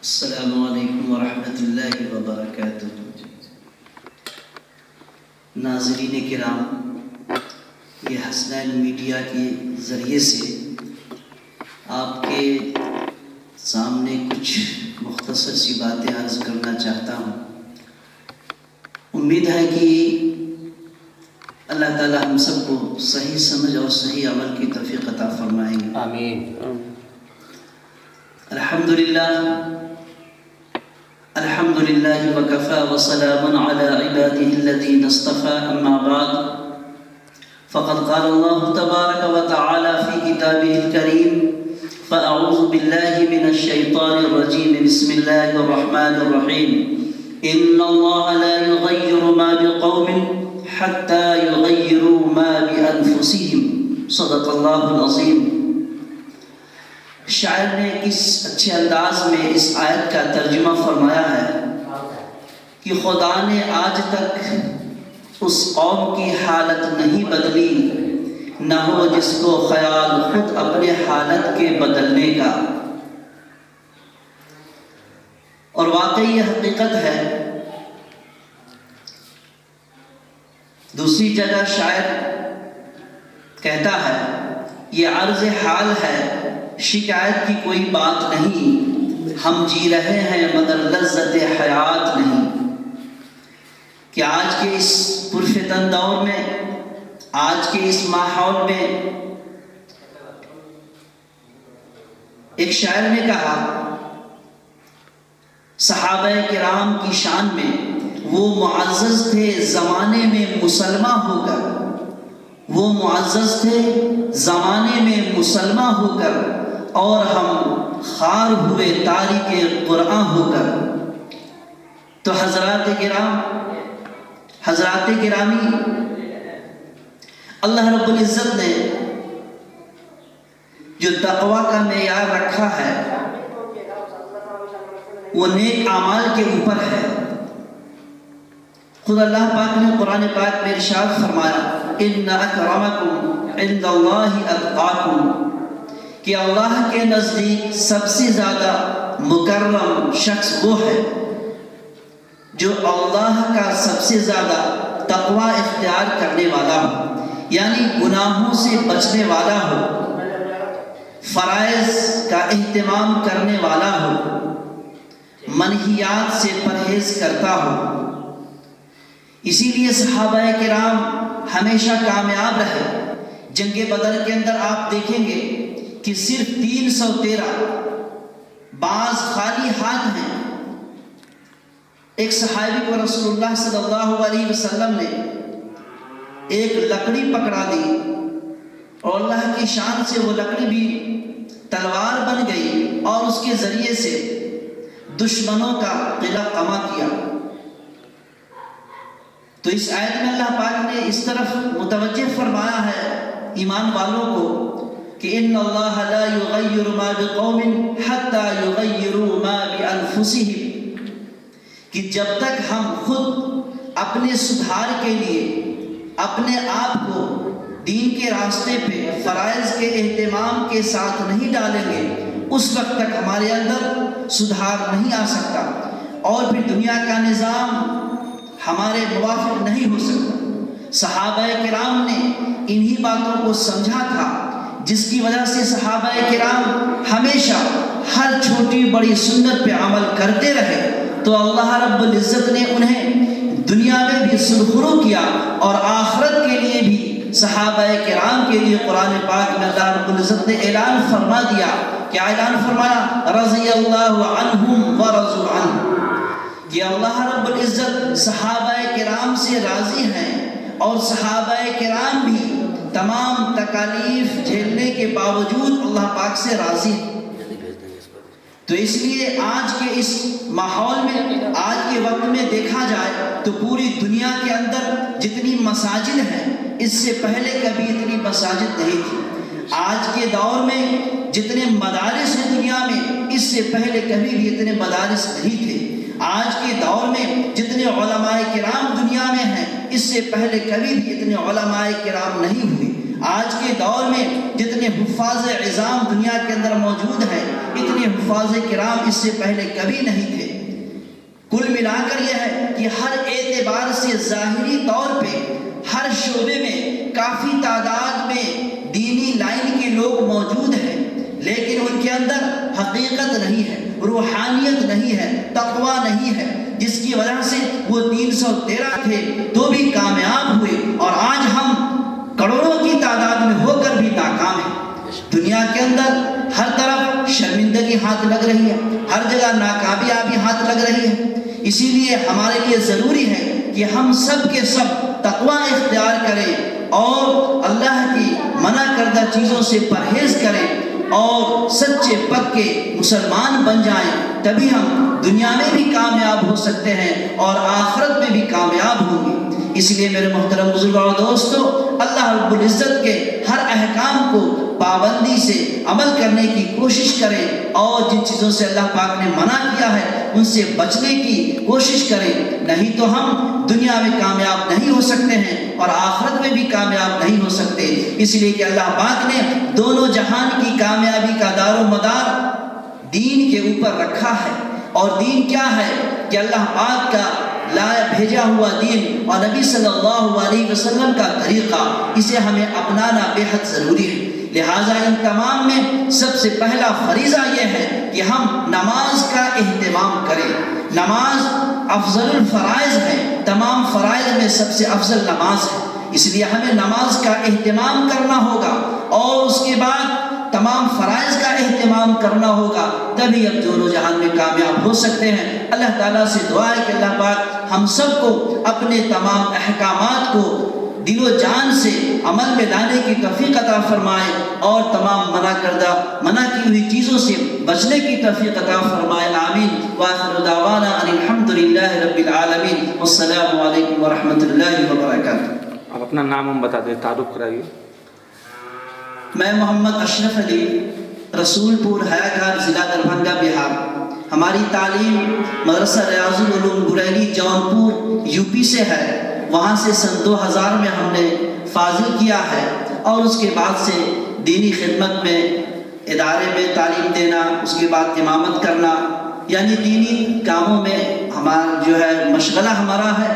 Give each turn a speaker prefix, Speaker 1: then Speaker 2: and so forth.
Speaker 1: السلام علیکم ورحمۃ اللہ وبرکاتہ۔ ناظرین کرام، یہ حسنین میڈیا کے ذریعے سے آپ کے سامنے کچھ مختصر سی باتیں عرض کرنا چاہتا ہوں۔ امید ہے کہ اللہ تعالی ہم سب کو صحیح سمجھ اور صحیح عمل کی توفیق عطا فرمائیں گے،
Speaker 2: آمین۔
Speaker 1: الحمد للہ وکفی وسلام علی عباده الذین اصطفى، اما بعد فقد قال الله تبارک وتعالی فی کتابه الکریم فاعوذ باللہ من الشیطان الرجیم، بسم اللہ الرحمن الرحیم، ان اللہ لا یغیر ما بقوم حتی یغیروا ما بانفسهم، صدق اللہ العظیم۔ شاعر نے کس اچھے انداز میں اس آیت کا ترجمہ فرمایا ہے کہ خدا نے آج تک اس قوم کی حالت نہیں بدلی، نہ ہو جس کو خیال خود اپنے حالت کے بدلنے کا۔ اور واقعی یہ حقیقت ہے۔ دوسری جگہ شاعر کہتا ہے یہ عرض حال ہے، شکایت کی کوئی بات نہیں، ہم جی رہے ہیں مگر لذت حیات نہیں۔ کہ آج کے اس پرفتن دور میں، آج کے اس ماحول میں، ایک شاعر نے کہا صحابہ کرام کی شان میں وہ معزز تھے زمانے میں مسلمہ ہو کر، وہ معزز تھے زمانے میں مسلمہ ہو کر، اور ہم خار ہوئے تارک قرآن ہو کر۔ تو حضرات گرامی، اللہ رب العزت نے جو تقوی کا معیار رکھا ہے وہ نیک اعمال کے اوپر ہے۔ خود اللہ پاک نے قرآن پاک میں ارشاد فرمایا ان اکرمکم عند اللہ اتقاکم، کہ اللہ کے نزدیک سب سے زیادہ مکرم شخص وہ ہے جو اللہ کا سب سے زیادہ تقوی اختیار کرنے والا ہو، یعنی گناہوں سے بچنے والا ہو، فرائض کا اہتمام کرنے والا ہو، منہیات سے پرہیز کرتا ہو۔ اسی لیے صحابہ کرام ہمیشہ کامیاب رہے۔ جنگ بدر کے اندر آپ دیکھیں گے کہ صرف 313 بعض خالی ہاتھ ہیں۔ ایک صحابی کو رسول اللہ صلی اللہ علیہ وسلم نے ایک لکڑی پکڑا دی اور اللہ کی شان سے وہ لکڑی بھی تلوار بن گئی اور اس کے ذریعے سے دشمنوں کا قلع قمع کیا۔ تو اس آیت میں اللہ پاک نے اس طرف متوجہ فرمایا ہے ایمان والوں کو کہ ان اللہ لا یغیر ما بقوم حتی یغیروا ما بانفسہم، کہ جب تک ہم خود اپنے سدھار کے لیے اپنے آپ کو دین کے راستے پہ فرائض کے اہتمام کے ساتھ نہیں ڈالیں گے، اس وقت تک ہمارے اندر سدھار نہیں آ سکتا اور پھر دنیا کا نظام ہمارے موافق نہیں ہو سکتا۔ صحابہ کرام نے انہی باتوں کو سمجھا تھا، جس کی وجہ سے صحابہ کرام ہمیشہ ہر چھوٹی بڑی سنت پہ عمل کرتے رہے۔ تو اللہ رب العزت نے انہیں دنیا میں بھی سرخرو کیا اور آخرت کے لیے بھی صحابہ کرام کے لیے قرآن پاک میں اللہ رب العزت نے اعلان فرما دیا۔ کیا اعلان فرمایا؟ رضی اللہ عنہم ورضوا عنہ، کہ اللہ رب العزت صحابہ کرام سے راضی ہیں اور صحابہ کرام بھی تمام تکالیف جھیلنے کے باوجود اللہ پاک سے راضی ہیں۔ تو اس لیے آج کے اس ماحول میں، آج کے وقت میں دیکھا جائے تو پوری دنیا کے اندر جتنی مساجد ہیں، اس سے پہلے کبھی اتنی مساجد نہیں تھی۔ آج کے دور میں جتنے مدارس ہیں دنیا میں، اس سے پہلے کبھی بھی اتنے مدارس نہیں تھے۔ آج کے دور میں جتنے علماء کرام دنیا میں ہیں، اس سے پہلے کبھی بھی اتنے علماء کرام نہیں ہوئے۔ آج کے دور میں جتنے حفاظ عظام دنیا کے اندر موجود ہیں، اتنے کے حفاظ کرام اس سے پہلے کبھی نہیں تھے۔ کل ملا کر یہ ہے کہ ہر اعتبار سے ظاہری طور پہ ہر شعبے میں کافی تعداد میں دینی لائن کے لوگ موجود ہیں، لیکن ان کے اندر حقیقت نہیں ہے، روحانیت نہیں ہے، تقوی نہیں ہے، جس کی وجہ سے وہ 313 تھے تو بھی کامیاب ہوئے، اور آج ہم کروڑوں کی تعداد میں ہو کر بھی ناکام ہیں۔ دنیا کے اندر ہر طرف شرمندگی ہاتھ لگ رہی ہے، ہر جگہ ناکامیابی ہاتھ لگ رہی ہے۔ اسی لیے ہمارے لیے ضروری ہے کہ ہم سب کے سب تقوی اختیار کریں اور اللہ کی منع کردہ چیزوں سے پرہیز کریں اور سچے پکے مسلمان بن جائیں، تبھی ہم دنیا میں بھی کامیاب ہو سکتے ہیں اور آخرت میں بھی کامیاب ہوں گے۔ اس لیے میرے محترم بزرگوں اور دوستو، اللہ رب العزت کے ہر احکام کو پابندی سے عمل کرنے کی کوشش کریں اور جن چیزوں سے اللہ پاک نے منع کیا ہے ان سے بچنے کی کوشش کریں، نہیں تو ہم دنیا میں کامیاب نہیں ہو سکتے ہیں اور آخرت میں بھی کامیاب نہیں ہو سکتے۔ اس لیے کہ اللہ پاک نے دونوں جہان کی کامیابی کا دار و مدار دین کے اوپر رکھا ہے، اور دین کیا ہے کہ اللہ پاک کا بھیجا ہوا دین اور نبی صلی اللہ علیہ وسلم کا طریقہ، اسے ہمیں اپنانا بے حد ضروری ہے۔ لہٰذا ان تمام میں سب سے پہلا فریضہ یہ ہے کہ ہم نماز کا اہتمام کریں۔ نماز افضل الفرائض ہے، تمام فرائض میں سب سے افضل نماز ہے، اس لیے ہمیں نماز کا اہتمام کرنا ہوگا اور اس کے بعد تمام فرائض کا اہتمام کرنا ہوگا، تبھی اب دونوں جہان میں کامیاب ہو سکتے ہیں۔ اللہ تعالیٰ سے دعا ہے کہ اللہ پاک ہم سب کو اپنے تمام احکامات کو دل و جان سے عمل میں لانے کی توفیق عطا فرمائے اور تمام منع کی ہوئی چیزوں سے بچنے کی توفیق عطا فرمائے، آمین۔ وآخر دعوانا ان الحمد للہ رب العالمین، والسلام علیکم ورحمۃ اللہ وبرکاتہ۔
Speaker 2: آپ اپنا نام ہم بتا دیں، تعارف کرائیے۔
Speaker 1: میں محمد اشرف علی، رسول پور حیا گھاٹ، ضلع دربھنگہ، بہار۔ ہماری تعلیم مدرسہ ریاض العلوم بریلی جونپور یو پی سے ہے، وہاں سے سن 2000 میں ہم نے فاضل کیا ہے، اور اس کے بعد سے دینی خدمت میں ادارے میں تعلیم دینا، اس کے بعد امامت کرنا، یعنی دینی کاموں میں ہمارا جو ہے مشغلہ ہمارا ہے،